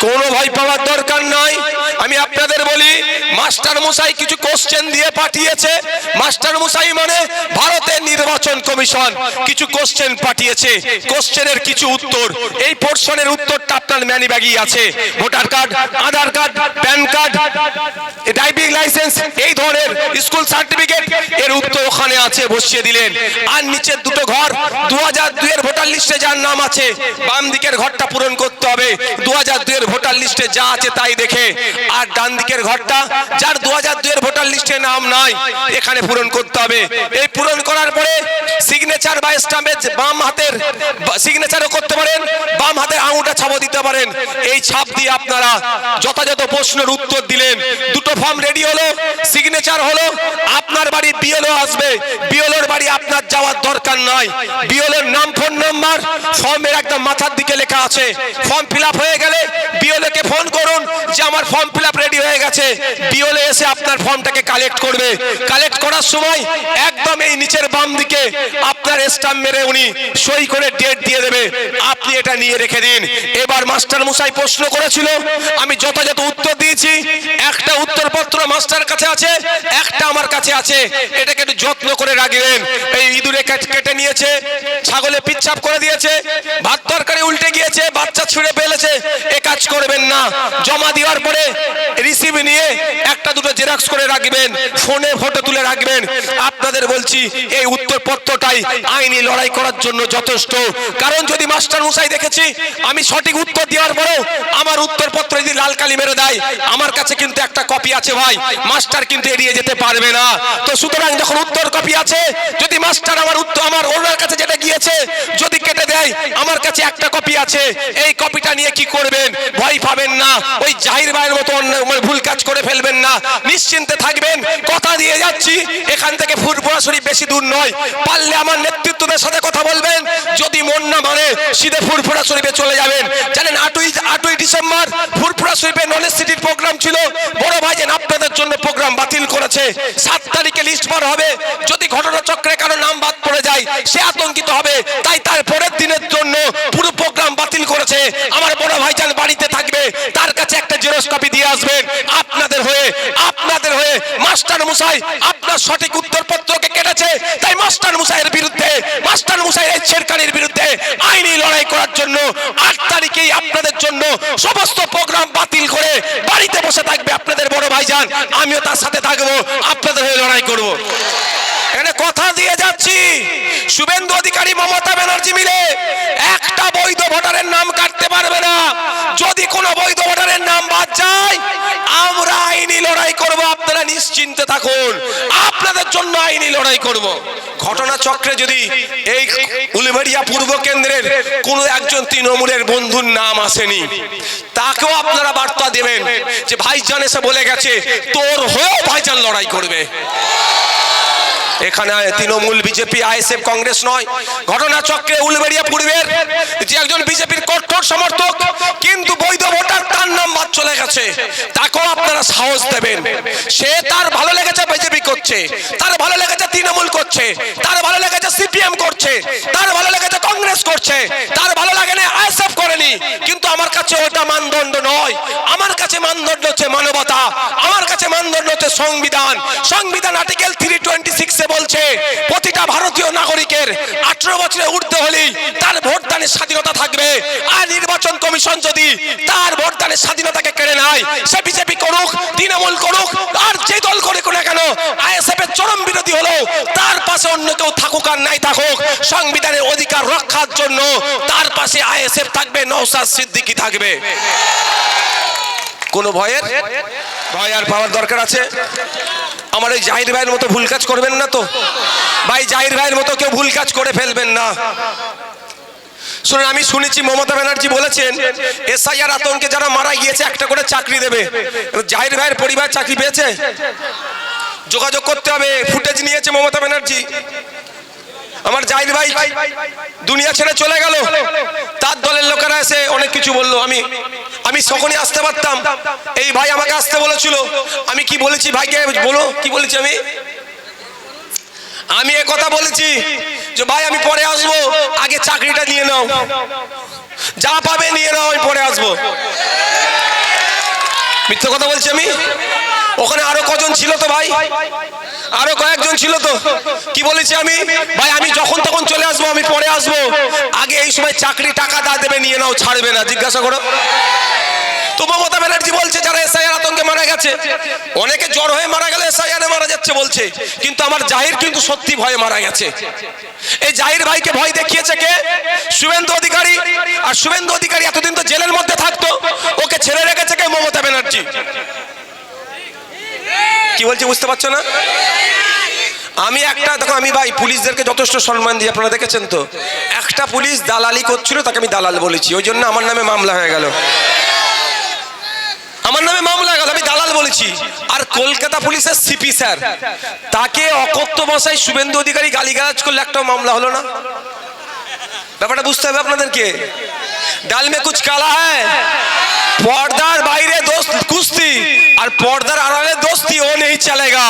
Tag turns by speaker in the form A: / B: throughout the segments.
A: কোনো ভয় পাওয়ার দরকার নাই। আমি আপনাদের বলি, মাস্টার মশাই কিছু কোশ্চেন দিয়ে পাঠিয়েছে। মাস্টার মশাই মানে ভারতের নির্বাচন কমিশন কিছু কোশ্চেন পাঠিয়েছে, কোশ্চেনের কিছু উত্তর। এই পোর্শনের উত্তরটা আপনার ম্যানি ব্যাগই আছে। Voter card, Aadhaar card, PAN card, driving licence, এই ধরনের স্কুল সার্টিফিকেট, এর উত্তর ওখানে আছে, বসিয়ে দিলেন। আর নিচের দুটো ঘর 2002 এর ভোটার লিস্টে যার নাম আছে, বাম দিকের ঘরটা পূরণ করতে হবে 2002 এর ভোটার লিস্টে যা আছে তাই দেখে। আর ডান দিকের ঘরটা যার 2002 এর ভোটার লিস্টে নাম নাই, এখানে পূরণ করতে হবে। এই পূরণ করার পরে সিগনেচার বা স্ট্যাম্পে বাম হাতের সিগনেচারও করতে পারেন, বাম হাতের আঙুলটা ছাপ দিতে পারেন। এই ছাপ দিয়ে আপনারা যথাযথ প্রশ্নের উত্তর দিলেন। দুটো ফর্ম রেডি হলো, সিগনেচার হলো। আপনার বাড়ি বিএলও আসবে, বিএলওর বাড়ি আপনার যাওয়ার দরকার নাই। বিএলওর নাম, ফোন নাম্বার ফর্মের একদম মাথার দিকে লেখা আছে। ফর্ম ফিল আপ হয়ে গেলে বিএলওকে ফোন করুন যে আমার ফর্ম ফিল আপ রেডি হয়ে গেছে। বিএলও এসে আপনার ফর্মটাকে কালেক্ট করবে। কালেক্ট করার সময় একদম এই নিচের বাম দিকে আপনার স্ট্যাম্প মেরে উনি সই করে ডেট দিয়ে দেবে। আপনি এটা নিয়ে রেখে দিন। এবার মাস্টার মশাই প্রশ্ন করেছিল, আমি যথাযথ উত্তর দিয়েছি। একটা উত্তরপত্র মাস্টার কাছে আছে, একটা আমার কাছে আছে। এটাকে একটু যত্ন করে রাখবেন। এই ইঁদুরে কেটে নিয়েছে, ছাগলে পিচ্ছাপ করে দিয়েছে, ভাত তরকারি উল্টে গিয়েছে, বাচ্চা ছুঁড়ে ফেলেছে, এ কাজ করবেন না। জমা দেওয়ার পরে রিসিভ নিয়ে একটা দুটো জেরক্স করে রাখবেন, ফোনে ফটো তুলে রাখবেন। আপনাদের বলছি এই উত্তরপত্রটাই আইনি লড়াই করার জন্য যথেষ্ট। কারণ যদি মাস্টার মশাই দেখেছি আমি সঠিক উত্তর দেওয়ার পরেও আমার উত্তরপত্র যদি লাল কালি মেরে দেয়, আমার কাছে কিন্তু একটা কপি আছে ভাই, মাস্টার কিন্তু এড়িয়ে যেতে পারবে না। তো সুতরাং যখন উত্তর কপি আছে, যদি মাস্টার আমার উত্তর আমার ওনার কাছে যেটা গিয়েছে যদি কেটে দেয়, আমার কাছে একটা কপি আছে। এই কপিটা নিয়ে কি করবেন? ভয় পাবেন না, ওই জাহির ভাইয়ের মতো ভুল কাজ করে ফেলবেন না, নিশ্চিন্তে থাকবেন। কথা দিয়ে যাচ্ছি, এখান থেকে ফুরফুরা শরীফ বেশি দূর নয়। পারলে আমার নেতৃত্বদের সাথে কথা বলবেন, যদি মন না মানে সিধে ফুরফুরা শরীফে চলে যাবেন। জানেন 8ই ডিসেম্বর ফুরফুরা শরীফে নলেজ সিটির প্রোগ্রাম ছিল। বড় ভাইজান আপনাদের জন্য প্রোগ্রাম বাতিল করেছে। 7 তারিখে লিস্ট বার হবে। যদি ঘটনাচক্রে কারো নাম বাদ পড়ে যায়, সে আতঙ্কিত হবে। তাই তার পরের দিনের জন্য পুরো প্রোগ্রাম বাতিল করেছে। আমার বড় ভাইজান বাড়িতে থাকবে, তার কাছে একটা জেরক্স কপি দিয়ে আসবেন। আপনাদের হয়ে মাস্টার মশাই আপনার সঠিক উত্তরপত্রকে কেটেছে, তাই মাস্টার মশাইয়ের বিরুদ্ধে, মাস্টার মশাইয়ের ছেড়কানির বিরুদ্ধে আইনি লড়াই করার জন্য 8 তারিখেই আপনাদের জন্য সমস্ত প্রোগ্রাম বাতিল করে বাড়িতে বসে থাকবে আপনাদের বড় ভাইজান। আমিও তার সাথে থাকবো, আপনাদের হয়ে লড়াই করব। এখানে কথা দিয়ে যাচ্ছি, শুভেন্দু অধিকারী, মমতা ব্যানার্জি মিলে একটা বৈধ ভোটারের নাম কাটতে পারবে না। যদি কোনো বৈধ ভোটারের নাম বাদ যায়, আমরা আইনি লড়াই করব। আপনারা নিশ্চিন্তে থাকুন, আপনাদের জন্য আইনি লড়াই করব। ঘটনাচক্রে যদি এই উলুবেড়িয়া পূর্ব কেন্দ্রের কোনো একজন তৃণমূলের বন্ধুর নাম আসেনি, তাকেও আপনারা বার্তা দেবেন যে ভাইজান এসে বলে গেছে তোর হয়েও ভাইজান লড়াই করবে। এখানে তৃণমূল, বিজেপি, আইএসএফ, কংগ্রেস নয়। ঘটনাচক্রে উলুবেড়িয়া পূর্বের যে একজন বিজেপির কঠোর সমর্থক কিন্তু বৈধ ভোটার, তার নাম বাদ চলে গেছে, তাকেও আপনারা সাহস দেবেন। সে তার ভালো লেগেছে বিজেপি করছে, তার ভালো লেগেছে তৃণমূল করছে, তার ভালো লেগেছে সিপিএম করছে, তার ভালো লেগেছে কংগ্রেস করছে, তার ভালো লাগে না আইএসএফ করেনি। কিন্তু আমার কাছে ওটা মানদণ্ড নয়। আমার কাছে মানদণ্ড হচ্ছে মানবতা, আমার কাছে মানদণ্ড হচ্ছে সংবিধান। সংবিধান আর্টিকেল 326 বলছে প্রতিটা ভারতীয় নাগরিকের 18 বছরের ঊর্ধ্বে হলেই তার ভোটদানের স্বাধীনতা থাকবে। আর নির্বাচন কমিশন যদি তার ভোটদানের স্বাধীনতাকে কেড়ে নেয়, সে বিজেপি করুক, তৃণমূল করুক, আর যে দল করুক না কেন, আইএসএফ এর চরম বিরোধী হলো, তার পাশে অন্য কেউ থাকুক আর নাই থাকুক, সংবিধানের অধিকার রক্ষার জন্য তার পাশে আইএসএফ থাকবে, নওশাদ সিদ্দিকী থাকবে। কোন ভয় আর পাওয়ার দরকার আছে? আমার ওই জাহির ভাইয়ের মতো ভুল কাজ করবেন না তো ভাই, জাহির ভাইয়ের মতো কেউ ভুল কাজ করে ফেলবেন না। শুনুন, আমি শুনেছি মমতা ব্যানার্জি বলেছেন এসআইআর আতঙ্কে যারা মারা গিয়েছে একটা করে চাকরি দেবে। জাহির ভাইয়ের পরিবার চাকরি পেয়েছে? যোগাযোগ করতে হবে। ফুটেজ নিয়েছে মমতা ব্যানার্জি। আমার জাহির ভাই দুনিয়া ছেড়ে চলে গেল, তার দলের লোকেরা এসে অনেক কিছু বললো। আমি তখনই আসতে পারতাম। এই ভাই আমাকে আসতে বলেছিল। আমি কি বলেছি ভাইকে বলো, কি বলেছি আমি এ কথা বলেছি যে ভাই আমি পরে আসবো, আগে চাকরিটা নিয়ে নাও, যা পাবে নিয়ে নাও, আমি পরে আসবো। মিথ্যে কথা বলছি আমি? ওখানে আরো কজন ছিল তো ভাই, আরো কয়েকজন ছিল তো। কি বলেছি আমি? ভাই আমি যখন তখন চলে আসবো, আমি পরে আসবো, আগে এই সময় চাকরি টাকা দা দেবে, নিয়ে নাও, ছাড়বে না, জিজ্ঞাসা করো। তো মমতা ব্যানার্জি বলছে যারা এসআইআর আতঙ্কে মারা গেছে, অনেকে জ্বর হয়ে মারা গেলে এসআইআর মারা যাচ্ছে বলছে, কিন্তু আমার জাহির কিন্তু সত্যি ভয়ে মারা গেছে। এই জাহির ভাইকে ভয় দেখিয়েছে কে? শুভেন্দু অধিকারী। আর শুভেন্দু অধিকারী এতদিন তো জেলের মধ্যে থাকতো, ওকে ছেড়ে রেখেছে কে? মমতা ব্যানার্জি। কি বলছি বুঝতে পারছো না? আমি একটা দেখো, আমি ভাই পুলিশদেরকে যথেষ্ট সম্মান দিই, আপনারা দেখেছেন তো। একটা পুলিশ দালালি করছিল, তাকে আমি দালাল বলেছি, ওই জন্য আমার নামে মামলা হয়ে গেল, আমার নামে মামলা গেল, আমি দালাল বলেছি। আর কলকাতা পুলিশের সিপি স্যার, তাকে অকথ্য ভাষায় শুভেন্দু অধিকারী গালিগালাজ করলে একটা মামলা হলো না। ব্যাপারটা বুঝতে হবে আপনাদেরকে। ডাল মে কুছ কালা হ্যায়, পর্দার বাইরে দোস্ত কুস্তি, আর পর্দার আড়ালে দোস্তি ও নেই চলেগা,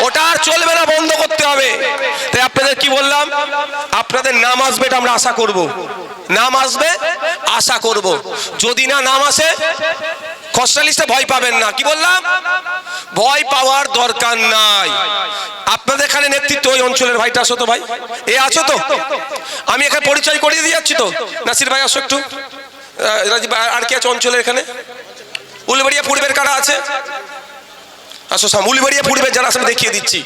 A: ওটা আর চলবে না, বন্ধ করতে হবে। তাই আপনাদের কি বললাম, আপনাদের নাম আসবে এটা আমরা আশা করব, নাম আসবে আশা করব। যদি না নাম আসে, খসড়া লিস্টে ভয় পাবেন না। কি বললাম? ভয় পাওয়ার দরকার নাই। আপনাদের এখানে নেতৃত্ব, ওই অঞ্চলের ভাইটা আসো তো ভাই, এ আছো তো? আমি এখানে পরিচয় করিয়ে দিয়ে যাচ্ছি তো। নাসির ভাই আসো একটু, রাজীব, আর কি আছে অঞ্চলের এখানে? উলবেড়িয়া পূর্বের কারা আছে? আসো, উলবেড়িয়া পূর্বের যারা আছে আমি দেখিয়ে দিচ্ছি।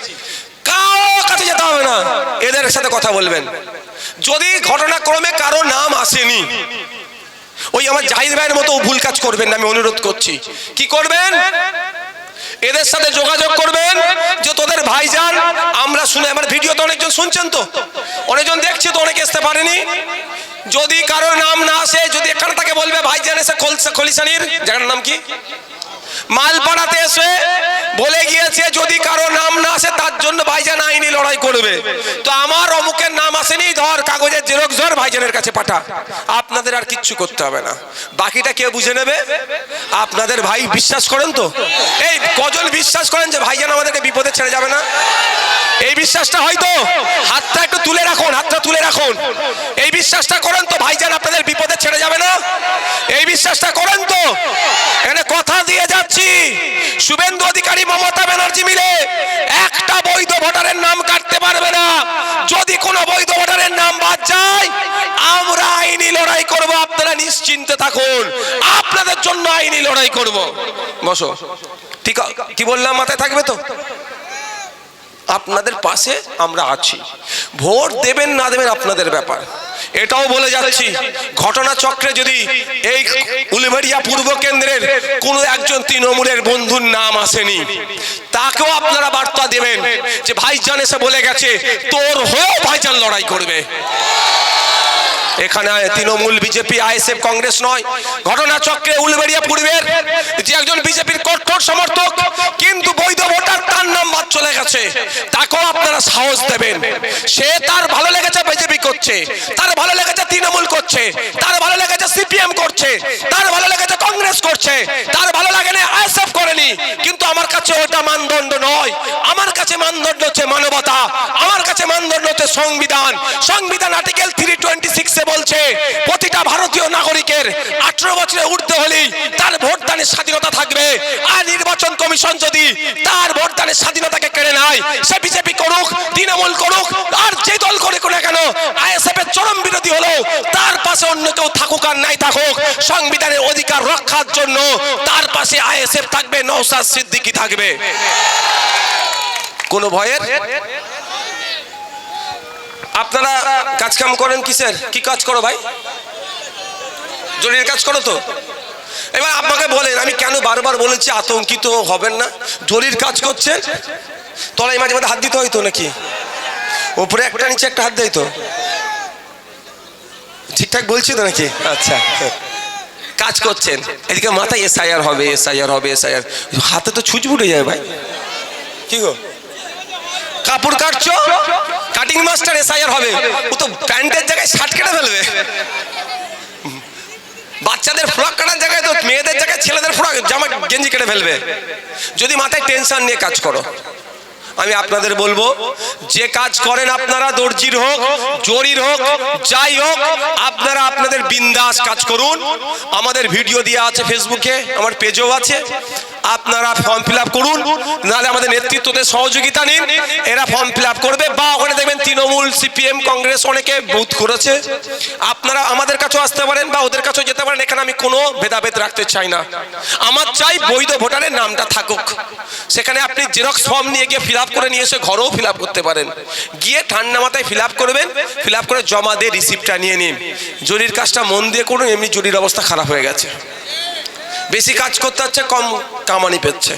A: কারো কাছে যেতে হবে না, এদের সাথে কথা বলবেন। যদি ঘটনাক্রমে কারো নাম আসেনি, ওই আমার জাহিদ ভাইয়ের মতো ভুল কাজ করবেন না, আমি অনুরোধ করছি। কি করবেন? এদের সাথে যোগাযোগ করবেন যে তোদের ভাইজান, আমরা শুনে, আমার ভিডিও তো অনেকজন শুনছেন তো, অনেকজন দেখছি তো, অনেকে আসতে পারেনি। যদি কারোর নাম না আসে, যদি এখানে তাকে বলবে ভাইজান এসে খলিশানির জায়গার নাম কি, মালপাড়াতে এসে বলে গিয়েছে যদি কারো নাম না আসে তার জন্য ভাইজান আইনি লড়াই করবে। তো আমার অমুকের নাম আসেনি, ধর কাগজের জেরক্স ধর, ভাইজানের কাছে পাঠা। আপনাদের আর কিচ্ছু করতে হবে না, বাকিটা কে বুঝে নেবে। আপনাদের ভাই বিশ্বাস করেন তো? এই কজন বিশ্বাস করেন যে ভাইজান আমাদেরকে বিপদে ছেড়ে যাবে না? এই বিশ্বাসটা হয়তো, হাতটা একটু তুলে রাখুন, হাতটা তুলে রাখুন। এই বিশ্বাসটা করেন তো ভাইজান আপনাদের বিপদে ছেড়ে যাবে না? এই বিশ্বাসটা করেন তো? এখানে কথা দিয়ে যাচ্ছি, শুভেন্দু অধিকারী মমতা ব্যানার্জি মিলে একটা বৈধ ভোটারের নাম কাটতে পারবে না। যদি কোনো বৈধ ভোটারের নাম বাদ যায়, আমরা আইনি লড়াই করব, আপনারা নিশ্চিন্তে থাকুন, আপনাদের জন্য আইনি লড়াই করব। বসো, ঠিক কি বললাম মাথায় থাকবে তো? আপনাদের পাশে আমরা আছি, ভোট দেবেন না দেবেন আপনাদের ব্যাপার। এটাও বলে যাচ্ছি, ঘটনা চক্রে যদি এই উলবেড়িয়া পূর্ব কেন্দ্রের কোনো একজন তৃণমূলের বন্ধুর নাম আসেনি, তাকেও আপনারা বার্তা দেবেন যে ভাইজান এসে বলে গেছে তোর হয়েও ভাইজান লড়াই করবে। এখানে তৃণমূল, বিজেপি, আইএসএফ, কংগ্রেস নয়, ঘটনা চক্রে উলবেড়িয়া পূর্বের যে একজন বিজেপির কঠোর সমর্থক কিন্তু বৈধ ভোটার, তার নাম বাদ চলে গেছে, তাকেও আপনারা সাহস দেবেন। সে তার ভালো লেগেছে বিজেপি করছে, তার ভালো লেগেছে তৃণমূল করছে, তার ভালো লেগেছে সিপিএম করছে, তার ভালো লেগেছে কংগ্রেস করছে, তার ভালো লাগে না আইএসএফ করেনি, কিন্তু আমার কাছে ওটা মানদণ্ড নয়। আমার কাছে মানদণ্ড হচ্ছে মানবতা, আমার কাছে মানদণ্ড হচ্ছে সংবিধান। সংবিধান আর্টিকেল 326 বলছে প্রতিটা ভারতীয় নাগরিকের 18 বছরের ঊর্ধ্বে হলেই তার ভোটদানের স্বাধীনতা থাকবে। আর নির্বাচন কমিশন যদি তার ভোটদানের স্বাধীনতাকে কেড়ে নেয়, সে বিজেপি করুক, তৃণমূল করুক, আর যে দল করে না কেন, আইএসএফ এর চরম বিরোধী হলেও তার পাশে অন্য কেউ থাকুক আর নাই থাকুক, সংবিধানের অধিকার রক্ষার জন্য তার পাশে আইএসএফ থাকবে, নওশাদ সিদ্দিকী থাকবে। কোনো ভয়ের? আপনারা কাজ কাম করেন কিসের? কি কাজ করো ভাই? জরির কাজ করো তো? এবার আপনাকে বলেন, আমি কেন বারবার বলেছি আতঙ্কিত হবেন না। জরির কাজ করছেন, তলায় মাঝে মাঝে হাত দিতে হয়তো নাকি? উপরে একটা নিচে একটা হাত দেয় তো? ঠিকঠাক বলছি তো নাকি? আচ্ছা, কাজ করছেন, এদিকে মাথায় এসআইআর হবে, এসআইআর হবে, এসআইআর, হাতে তো ছুঁচ ফুটে যায় ভাই। কি গো, কাপড় কাটছো, কাটিং মাস্টার এসআইআর হবে, ও তো প্যান্টের জায়গায় শার্ট কেটে ফেলবে। বাচ্চাদের ফ্রক কাটার জায়গায় তো মেয়েদের জায়গায় ছেলেদের ফ্রক জামা গেঞ্জি কেটে ফেলবে। যদি মাথায় টেনশন নিয়ে কাজ করো, আমি আপনাদের বলবো, যে কাজ করেন আপনারা, দর্জির হোক, জরির হোক, যাই হোক, আপনারা আপনাদের বিন্দাস কাজ করুন। আমাদের ভিডিও দেওয়া আছে ফেসবুকে, আমার পেজও আছে, আপনারা ফর্ম ফিল আপ করুন, নাহলে আমাদের নেতৃত্বদের সহযোগিতা নিন, এরা ফর্ম ফিল আপ করবে। বা ওখানে দেখবেন তৃণমূল, সিপিএম, কংগ্রেস অনেকে বুথ করেছে, আপনারা আমাদের কাছেও আসতে পারেন বা ওদের কাছেও যেতে পারেন। এখানে আমি কোনো ভেদাভেদ রাখতে চাই না, আমার চাই বৈধ ভোটারের নামটা থাকুক। সেখানে আপনি জেরক্স ফর্ম নিয়ে গিয়ে ফিল আপ করে নিয়ে এসে ঘরেও ফিল আপ করতে পারেন, গিয়ে ঠান্ডা মাথায় ফিল আপ করবেন, ফিল আপ করে জমা দিয়ে রিসিপ্টটা নিয়ে নিন। জরির কাজটা মন দিয়ে করুন, এমনি জরির অবস্থা খারাপ হয়ে গেছে, বেশি কাজ করতে হচ্ছে, কম কামানি পেচ্ছে।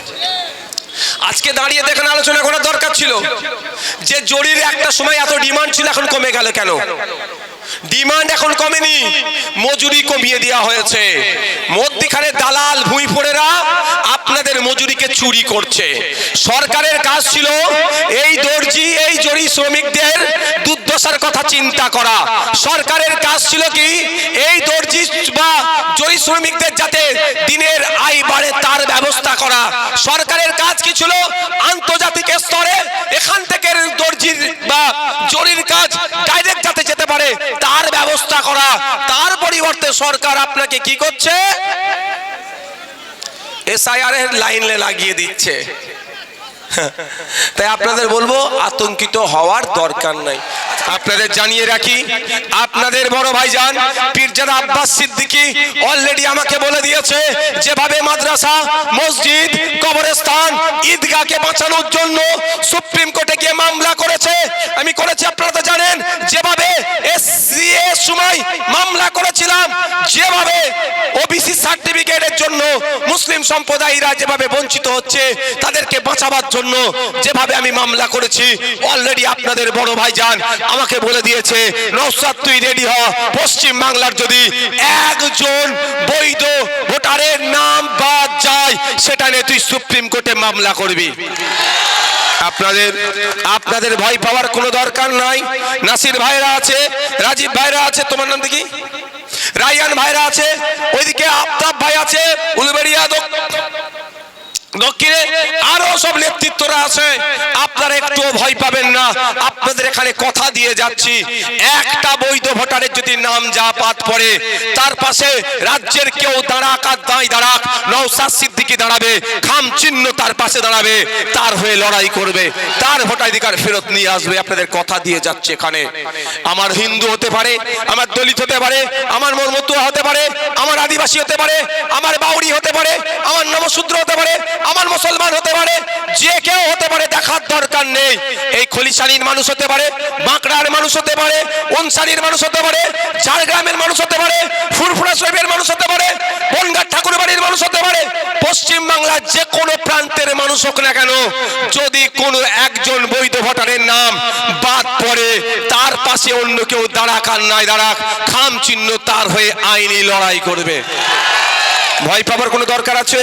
A: আজকে দাঁড়িয়ে দেখেন আলোচনা করার দরকার ছিল যে জরির একটা সময় এত ডিমান্ড ছিল, এখন কমে গেল কেন? ডিমান্ড এখন কমেনি, মজুরি কমিয়ে দেওয়া হয়েছে। মধ্যখানে দালাল ভুঁইফোড়েরা আপনাদের মজুরিকে চুরি করছে। সরকারের কাজ ছিল এই দর্জি, এই জরি শ্রমিকদের দুর্দশার কথা চিন্তা করা। সরকারের কাজ ছিল কি এই দর্জি বা জরি শ্রমিকদের যাতে দিনের আয় বাড়ে তার ব্যবস্থা করা। সরকারের কাজ কি ছিল? আন্তর্জাতিক স্তরে এখান থেকে দর্জির বা জরির কাজ ডাইরেক্ট যাতে যেতে পারে তার ব্যবস্থা করা। তার পরিবর্তে সরকার আপনাকে কি করছে? এসআইআর এর লাইনে লাগিয়ে দিচ্ছে। তাই আপনাদের বলবো, আতঙ্কিত হওয়ার দরকার নাই। আপনাদের জানিয়ে রাখি, আপনাদের বড় ভাইজান পীরজাদা আব্বাস সিদ্দিকী অলরেডি আমাকে বলে দিয়েছে, যেভাবে মাদ্রাসা, মসজিদ, কবরস্থান, ঈদগাহকে বাঁচানোর জন্য সুপ্রিম কোর্টে গিয়ে মামলা করেছে, আমি করেছি, আপনারা তো জানেন। যেভাবে এসসি এর সময় মামলা করেছিলাম, যেভাবে ওবিসি সার্টিফিকেটের জন্য মুসলিম সম্প্রদায়রা যেভাবে বঞ্চিত হচ্ছে, তাদেরকে বাঁচাবার জন্য যেভাবে আমি মামলা করেছি, অলরেডি আপনাদের বড় ভাইজান আমাকে বলে দিয়েছে, নওশাদ তুই রেডি হ, পশ্চিম বাংলার যদি একজন বৈধ ভোটারের নাম বাদ যায়, সেটা নিয়ে তুই সুপ্রিম কোর্টে মামলা করবি। আপনাদের ভয় পাওয়ার কোনো দরকার নাই। নাসির ভাইরা আছে, রাজীব ভাইরা আছে, তোমার নাম কি, রায়ান ভাইরা আছে, ওইদিকে আফতাব ভাই আছে, উলুবেড়িয়া দক্ষিণে আরো সব নেতৃত্বরা আছে। আপনারা একটু ভয় পাবেন না, আপনাদের এখানে কথা দিয়ে যাচ্ছি, একটা বৈধ ভোটারের যদি নাম যা বাদ পড়ে, তার পাশে রাজ্যের কেউ দাঁড়াক আর দাঁড়াক, নওশাদ সিদ্দিকী দাঁড়াবে, খাম চিহ্ন তার পাশে দাঁড়াবে, তার হয়ে লড়াই করবে, তার ভোটাধিকার ফেরত নিয়ে আসবে। আপনাদের কথা দিয়ে যাচ্ছে। এখানে আমার হিন্দু হতে পারে, আমার দলিত হতে পারে, আমার মর্মতুয়া হতে পারে, আমার আদিবাসী হতে পারে, আমার বাউরি হতে পারে, আমার নমশূদ্র হতে পারে, আমার মুসলমান হতে পারে, যে কেউ হতে পারে, দেখার দরকার নেই। এই খলিশালীর মানুষ হতে পারে, বাঁকড়ার মানুষ হতে পারে, অনসারীর মানুষ হতে পারে, ঝাড়গ্রামের মানুষ হতে পারে, ফুরফুরা শরীফের মানুষ হতে পারে, বনগাঁ ঠাকুরবাড়ির মানুষ হতে পারে, পশ্চিম বাংলার যে কোনো প্রান্তের মানুষ হোক না কেন, যদি কোনো একজন বৈধ ভোটারের নাম বাদ পড়ে, তার পাশে অন্য কেউ দাঁড়াক আর নাই দাঁড়াক, খাম চিহ্ন তার হয়ে আইনি লড়াই করবে। ভয় পাবার কোনো দরকার আছে?